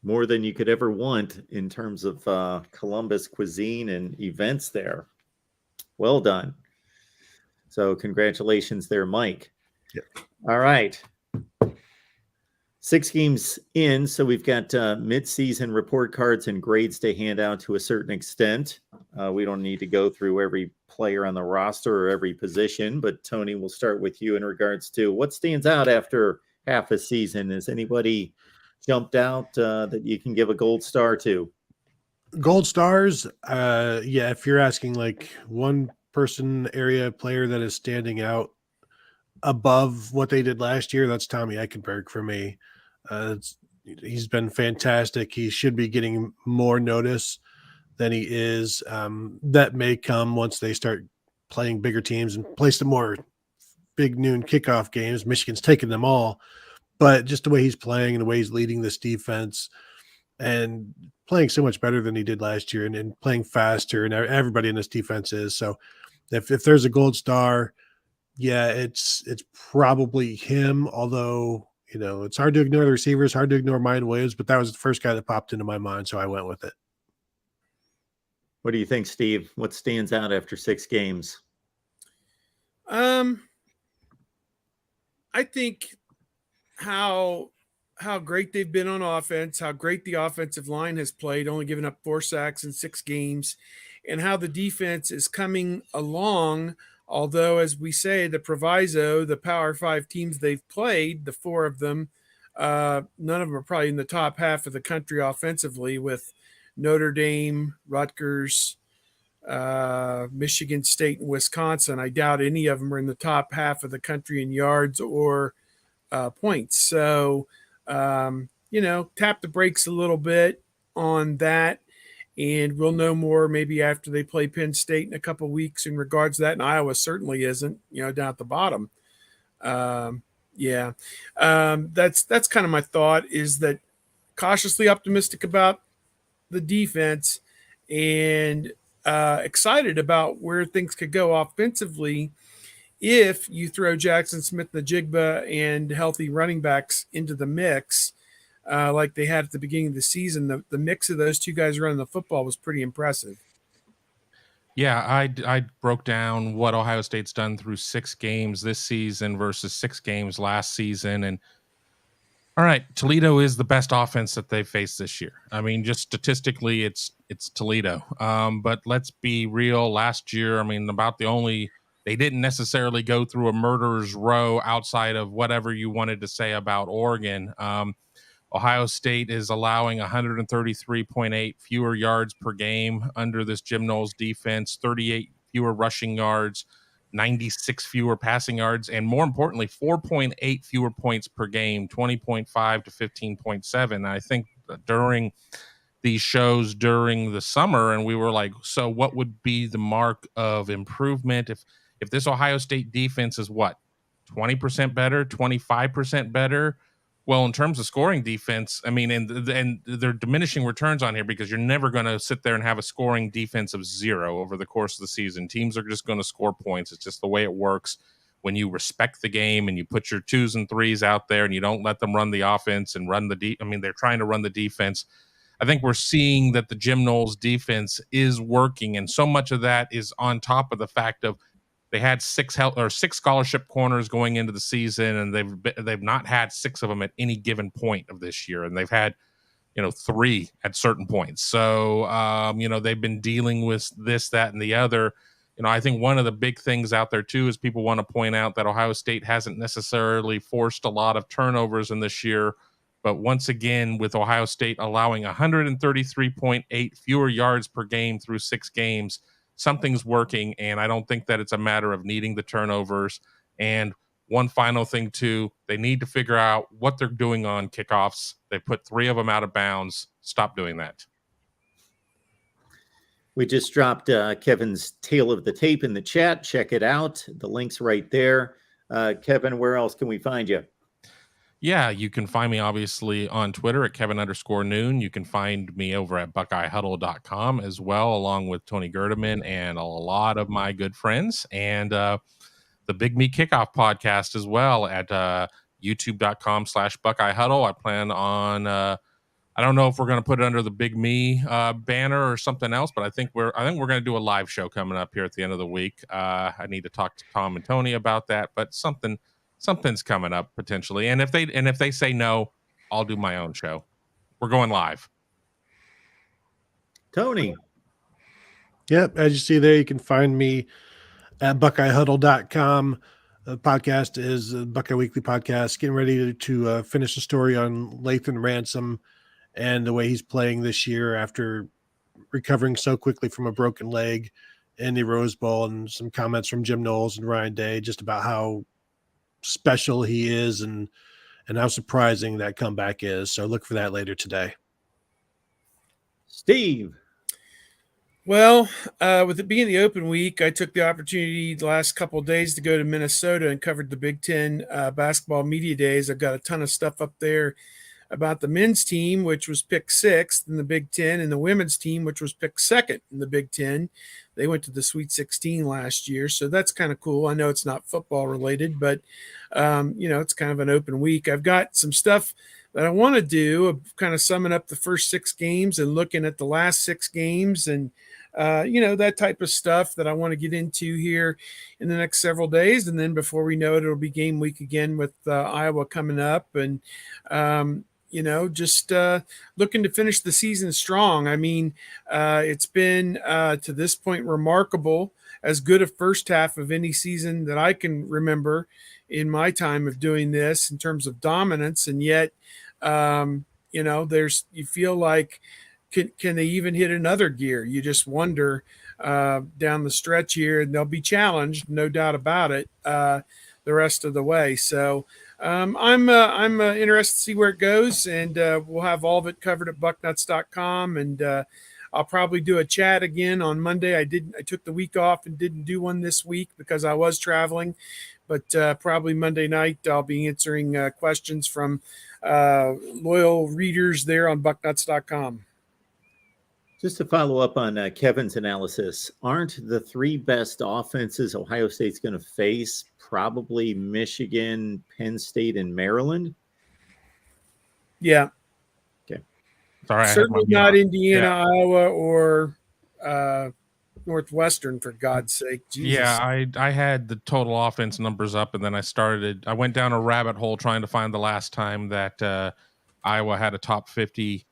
More than you could ever want in terms of Columbus cuisine and events there. Well done. So congratulations there, Mike. Yep. All right. 6 games in, so we've got mid-season report cards and grades to hand out to a certain extent. We don't need to go through every player on the roster or every position, but Tony, we'll start with you in regards to what stands out after half a season. Has anybody jumped out that you can give a gold star to? Gold stars, if you're asking like one person area player that is standing out above what they did last year, that's Tommy Eichenberg for me. He's been fantastic. He should be getting more notice than he is. That may come once they start playing bigger teams and play some more big noon kickoff games. Michigan's taking them all, but just the way he's playing and the way he's leading this defense and playing so much better than he did last year and playing faster, and everybody in this defense is. So if there's a gold star, it's probably him, although, it's hard to ignore the receivers, hard to ignore Mine Williams, but that was the first guy that popped into my mind, so I went with it. What do you think, Steve? What stands out after 6 games? I think how great they've been on offense, how great the offensive line has played, only giving up 4 sacks in 6 games, and how the defense is coming along. Although, as we say, the proviso, the Power 5 teams they've played, the 4 of them, none of them are probably in the top half of the country offensively, with Notre Dame, Rutgers, Michigan State, and Wisconsin. I doubt any of them are in the top half of the country in yards or points. So, tap the brakes a little bit on that. And we'll know more maybe after they play Penn State in a couple of weeks in regards to that. And Iowa certainly isn't, down at the bottom. That's kind of my thought, is that cautiously optimistic about the defense and excited about where things could go offensively if you throw Jackson Smith-Njigba and healthy running backs into the mix. Like they had at the beginning of the season, the mix of those 2 guys running the football was pretty impressive. Yeah, I broke down what Ohio State's done through 6 games this season versus 6 games last season. And all right, Toledo is the best offense that they've faced this year. I mean, just statistically, it's Toledo. But let's be real. Last year, they didn't necessarily go through a murderer's row outside of whatever you wanted to say about Oregon. Ohio State is allowing 133.8 fewer yards per game under this Jim Knowles defense, 38 fewer rushing yards. 96 fewer passing yards, and more importantly, 4.8 fewer points per game, 20.5 to 15.7. I think during these shows during the summer, and we were like, so what would be the mark of improvement if this Ohio State defense is what, 20% better, 25% better? Well, in terms of scoring defense, I mean, and they're diminishing returns on here because you're never going to sit there and have a scoring defense of 0 over the course of the season. Teams are just going to score points. It's just the way it works when you respect the game and you put your 2s and 3s out there and you don't let them run the offense and run they're trying to run the defense. I think we're seeing that the Jim Knowles defense is working, and so much of that is on top of the fact of they had 6 scholarship corners going into the season, and they've not had 6 of them at any given point of this year, and they've had 3 at certain points. So they've been dealing with this, that, and the other. I think one of the big things out there too is people want to point out that Ohio State hasn't necessarily forced a lot of turnovers in this year, but once again, with Ohio State allowing 133.8 fewer yards per game through 6 games. Something's working, and I don't think that it's a matter of needing the turnovers. And one final thing, too, they need to figure out what they're doing on kickoffs. They put 3 of them out of bounds. Stop doing that. We just dropped Kevin's tale of the tape in the chat. Check it out. The link's right there. Kevin, where else can we find you? Yeah, you can find me obviously on Twitter at Kevin_Noon. You can find me over at BuckeyeHuddle.com as well, along with Tony Gerdeman and a lot of my good friends, and the Big Me Kickoff podcast as well at YouTube.com/BuckeyeHuddle. I plan on I don't know if we're going to put it under the Big Me banner or something else, but I think we're going to do a live show coming up here at the end of the week. I need to talk to Tom and Tony about that, but something's coming up potentially. And if they say no, I'll do my own show. We're going live. Tony. Yep. As you see there, you can find me at BuckeyeHuddle.com. The podcast is a Buckeye Weekly podcast, getting ready to finish the story on Lathan Ransom and the way he's playing this year after recovering so quickly from a broken leg in the Rose Bowl, and some comments from Jim Knowles and Ryan Day just about how special he is and how surprising that comeback is. So look for that later today. Steve. Well, with it being the open week, I took the opportunity the last couple of days to go to Minnesota and covered the Big Ten basketball media days. I've got a ton of stuff up there about the men's team, which was picked 6th in the Big Ten, and the women's team, which was picked 2nd in the Big Ten. They went to the Sweet 16 last year, so that's kind of cool. I know it's not football related, but it's kind of an open week. I've got some stuff that I want to do, of kind of summing up the first 6 games and looking at the last 6 games, and that type of stuff that I want to get into here in the next several days. And then before we know it, it'll be game week again with Iowa coming up, and just looking to finish the season strong. I mean, it's been to this point remarkable, as good a first half of any season that I can remember in my time of doing this in terms of dominance. And yet, you feel like, can they even hit another gear? You just wonder down the stretch here, and they'll be challenged, no doubt about it, the rest of the way. So I'm interested to see where it goes, and we'll have all of it covered at bucknuts.com. And I'll probably do a chat again on Monday. I took the week off and didn't do one this week because I was traveling, but probably Monday night I'll be answering questions from loyal readers there on bucknuts.com. Just to follow up on Kevin's analysis, aren't the 3 best offenses Ohio State's going to face probably Michigan, Penn State, and Maryland? Yeah. Okay. Sorry, certainly not Indiana, Iowa, or Northwestern, for God's sake. Jesus. Yeah, I had the total offense numbers up, and then I went down a rabbit hole trying to find the last time that Iowa had a top 50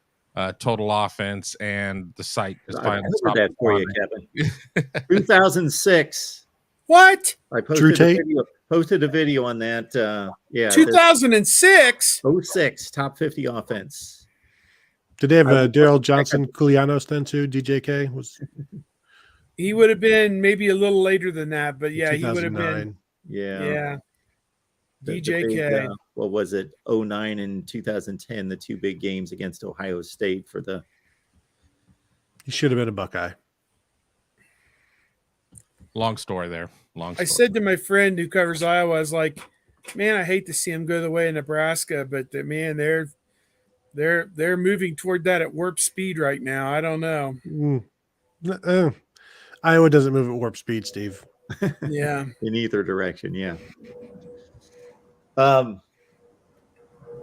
total offense, and the site is finally stopped. That for you, Kevin. 2006. What? I posted a video on that. 2006. 06 top 50 offense. Did they have Daryl Johnson Koulianos then too? DJK was. He would have been maybe a little later than that, but yeah, he would have been. 2009. Yeah, The DJK. big, what was it? 09 and 2010, the two big games against Ohio State for the. He should have been a Buckeye. Long story there. Long story. I said to my friend who covers Iowa, I was like, man, I hate to see him go the way of Nebraska, but man, they're moving toward that at warp speed right now. I don't know. Iowa doesn't move at warp speed, Steve. Yeah. In either direction, yeah.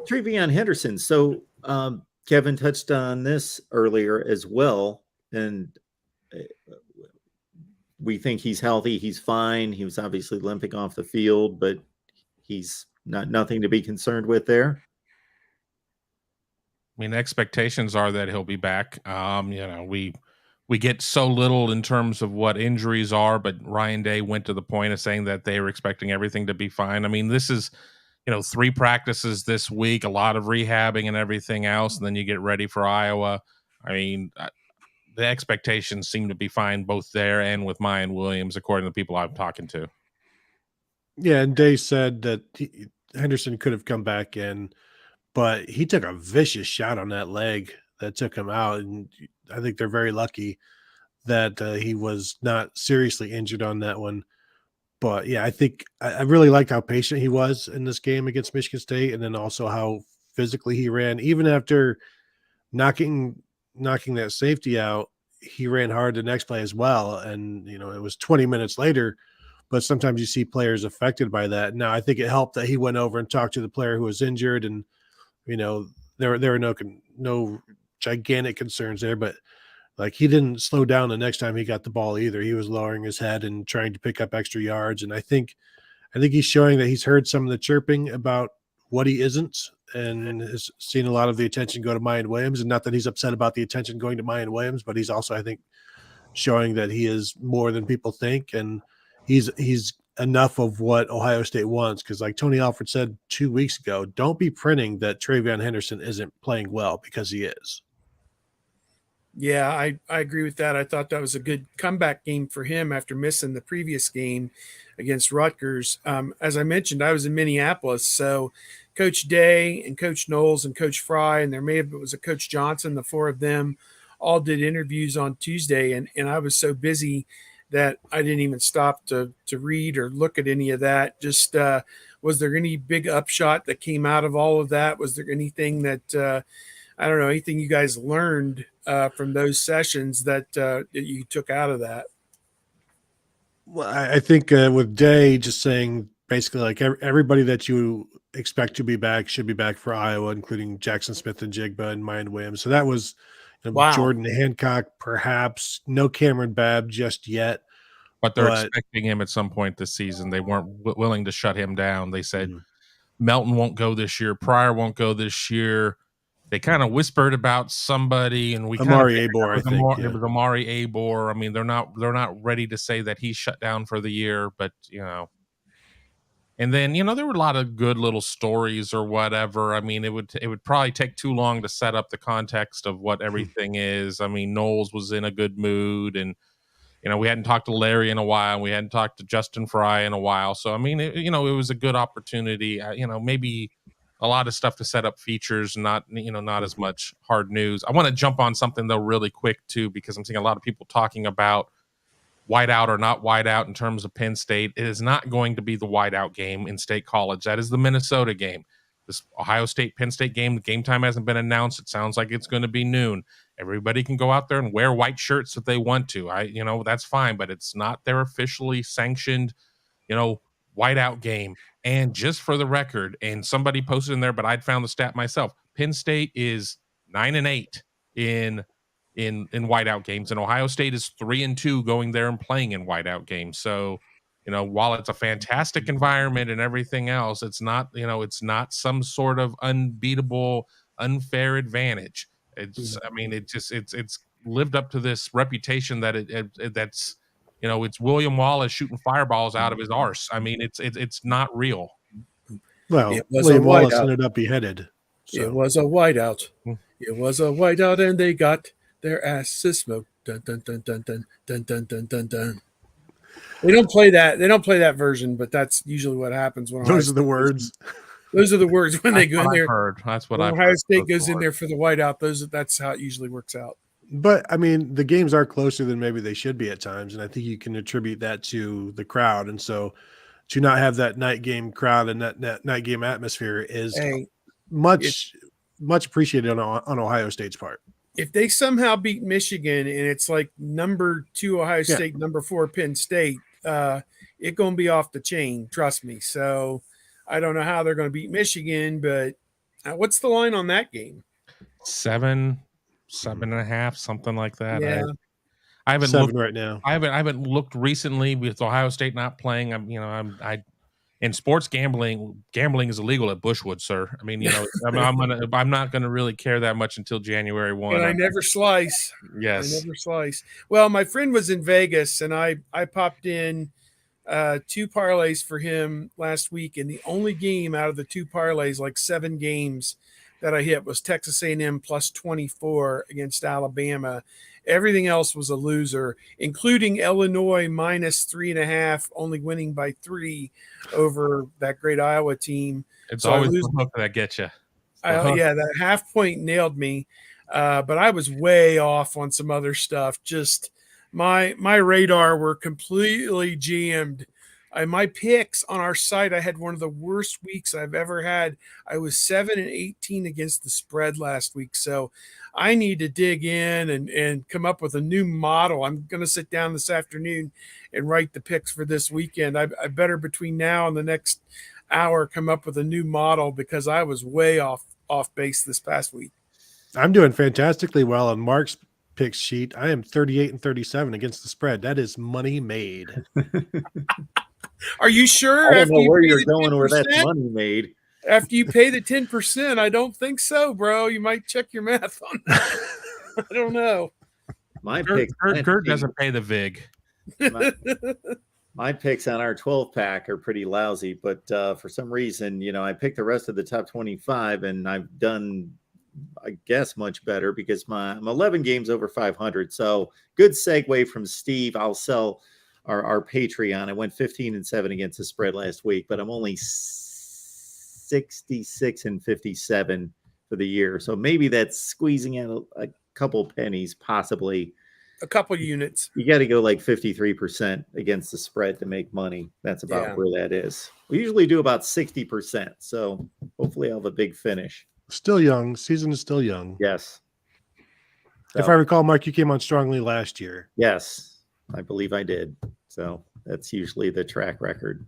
Trevion Henderson. So Kevin touched on this earlier as well, and we think he's healthy. He's fine. He was obviously limping off the field, but he's nothing to be concerned with there. I mean, expectations are that he'll be back. We get so little in terms of what injuries are, but Ryan Day went to the point of saying that they were expecting everything to be fine. I mean, this is, 3 practices this week, a lot of rehabbing and everything else, and then you get ready for Iowa. I mean, the expectations seem to be fine both there and with Mayan Williams, according to the people I'm talking to. Yeah, and Day said that Henderson could have come back in, but he took a vicious shot on that leg that took him out, and I think they're very lucky that he was not seriously injured on that one. But yeah, I think I really liked how patient he was in this game against Michigan State, and then also how physically he ran. Even after knocking that safety out, he ran hard the next play as well. And, it was 20 minutes later, but sometimes you see players affected by that. Now, I think it helped that he went over and talked to the player who was injured, and, there were no gigantic concerns there, but like he didn't slow down the next time he got the ball either. He was lowering his head and trying to pick up extra yards. And I think he's showing that he's heard some of the chirping about what he isn't, and has seen a lot of the attention go to Mayan Williams. And not that he's upset about the attention going to Mayan Williams, but he's also, I think, showing that he is more than people think. And he's enough of what Ohio State wants. Cause like Tony Alford said 2 weeks ago, don't be printing that Trevion Henderson isn't playing well, because he is. Yeah, I agree with that. I thought that was a good comeback game for him after missing the previous game against Rutgers. As I mentioned, I was in Minneapolis, so Coach Day and Coach Knowles and Coach Fry, and it was a Coach Johnson, the 4 of them all did interviews on Tuesday, and I was so busy that I didn't even stop to read or look at any of that. Just was there any big upshot that came out of all of that? Was there anything that I don't know, anything you guys learned from those sessions that you took out of that? Well, I think with Day just saying basically like everybody that you expect to be back should be back for Iowa, including Jackson Smith and Jigba and Mayan Williams. So that was Wow. Jordan Hancock, perhaps. No Cameron Babb just yet. But they're expecting him at some point this season. They weren't willing to shut him down. They said Melton won't go this year. Pryor won't go this year. They kind of whispered about somebody, and we Amari Abor, I think. It was Amari Abor. I mean, they're not ready to say that he's shut down for the year, but And then there were a lot of good little stories or whatever. I mean, it would probably take too long to set up the context of what everything is. I mean, Knowles was in a good mood, and we hadn't talked to Larry in a while. We hadn't talked to Justin Fry in a while. So I mean, it was a good opportunity. Maybe a lot of stuff to set up features, not as much hard news. I want to jump on something though really quick too, because I'm seeing a lot of people talking about whiteout or not whiteout in terms of Penn State. It is not going to be the whiteout game in State College. That is the Minnesota game. This Ohio State Penn State game, the game time hasn't been announced. It sounds like it's going to be noon. Everybody can go out there and wear white shirts if they want to. That's fine, but it's not their officially sanctioned, whiteout game. And just for the record, and somebody posted in there, but I'd found the stat myself, Penn State is 9-8 in whiteout games, and Ohio State is 3-2 going there and playing in whiteout games. So, while it's a fantastic environment and everything else, it's not, it's not some sort of unbeatable, unfair advantage. It's lived up to this reputation that that's, it's William Wallace shooting fireballs out of his arse. I mean, it's not real. Well, William Wallace ended up beheaded. So. It was a whiteout. It was a whiteout, and they got their asses smoked Dun dun dun dun dun dun dun dun dun dun. They don't play that. They don't play that version, but that's usually what happens when Those are the words. Those are the words when they That's go in what I've there. heard. That's what When I've Ohio heard. State goes in there for the whiteout, that's how it usually works out. But I mean, the games are closer than maybe they should be at times, and I think you can attribute that to the crowd. And so, to not have that night game crowd and that night game atmosphere is Hey, much appreciated on Ohio State's part. if they somehow beat Michigan and it's like number 2 Ohio State, number 4 Penn State, it's gonna be off the chain. Trust me. So I don't know how they're going to beat Michigan, but what's the line on that game? 7.5, something like that. Yeah. I haven't 7 looked right now. I haven't looked recently with Ohio State not playing. I in sports gambling is illegal at Bushwood, sir. I mean, I'm not gonna really care that much until January 1. And I never slice. Yes. I never slice. Well, my friend was in Vegas and I popped in 2 parlays for him last week, and the only game out of the 2 parlays, like 7 games that I hit, was Texas A&M plus 24 against Alabama. Everything else was a loser, including Illinois minus 3.5, only winning by 3 over that great Iowa team. It's So always the hook that gets you. Yeah, that half point nailed me, but I was way off on some other stuff. Just my radar were completely jammed. My picks on our site, I had one of the worst weeks I've ever had. I was 7-18 against the spread last week, so I need to dig in and come up with a new model. I'm going to sit down this afternoon and write the picks for this weekend. I better between now and the next hour come up with a new model because I was way off base this past week. I'm doing fantastically well on Mark's pick sheet. I am 38-37 against the spread. That is money made. Are you sure? I don't know where you're going 10%? where that's money made. After you pay the 10%, I don't think so, bro. You might check your math on that. I don't know. My Kirk picks doesn't pay the VIG. My picks on our 12 pack are pretty lousy, but for some reason, I picked the rest of the top 25 and I've done, I guess, much better because I'm 11 games over 500. So good segue from Steve. I'll sell our Patreon. I went 15-7 against the spread last week, but I'm only 66-57 for the year. So maybe that's squeezing out a couple pennies, possibly. A couple units. You got to go like 53% against the spread to make money. That's about where that is. We usually do about 60%. So hopefully I'll have a big finish. Still young. Season is still young. Yes. So, if I recall, Mark, you came on strongly last year. Yes, I believe I did. So that's usually the track record.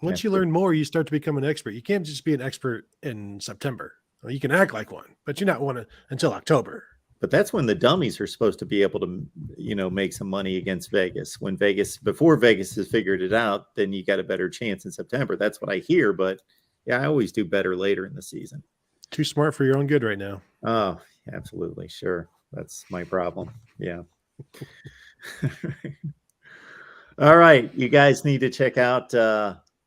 Once you learn more, you start to become an expert. You can't just be an expert in September. Well, you can act like one, but you're not one until October. But that's when the dummies are supposed to be able to, make some money against Vegas. Before Vegas has figured it out, then you got a better chance in September. That's what I hear. But yeah, I always do better later in the season. Too smart for your own good right now. Oh, absolutely. Sure. That's my problem. Yeah. All right. You guys need to check out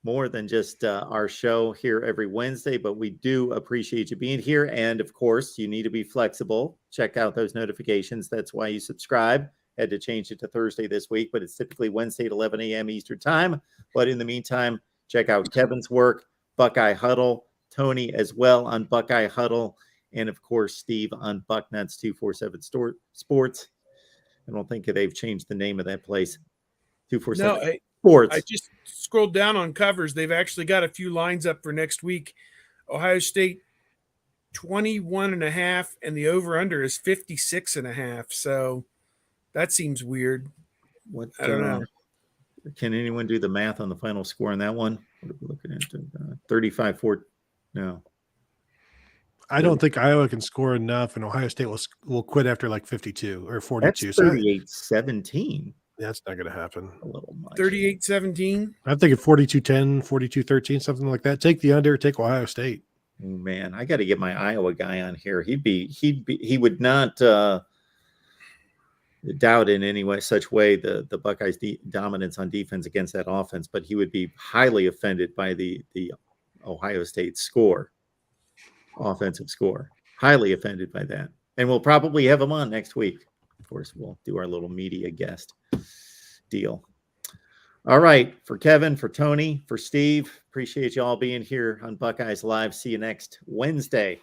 more than just our show here every Wednesday, but we do appreciate you being here. And of course, you need to be flexible. Check out those notifications. That's why you subscribe. Had to change it to Thursday this week, but it's typically Wednesday at 11 a.m. Eastern time. But in the meantime, check out Kevin's work, Buckeye Huddle, Tony as well on Buckeye Huddle, and of course, Steve on Bucknuts 247 Sports. I don't think they've changed the name of that place. 247 Sports. I just scrolled down on covers. They've actually got a few lines up for next week. Ohio State 21.5, and the over-under is 56.5. So that seems weird. I don't know. Can anyone do the math on the final score on that one? What are we looking at? 35-4. No. I don't think Iowa can score enough, and Ohio State will quit after like 52 or 42. That's 38-17. That's not going to happen. A little much. 38-17. I'm thinking 42-10, 42-13, something like that. Take the under, take Ohio State. Oh, man, I got to get my Iowa guy on here. He would not doubt in any way, such way the Buckeyes' dominance on defense against that offense, but he would be highly offended by the Ohio State offensive score. Highly offended by that. And we'll probably have him on next week. Of course, we'll do our little media guest deal. All right. For Kevin, for Tony, for Steve, appreciate you all being here on Buckeyes Live. See you next Wednesday.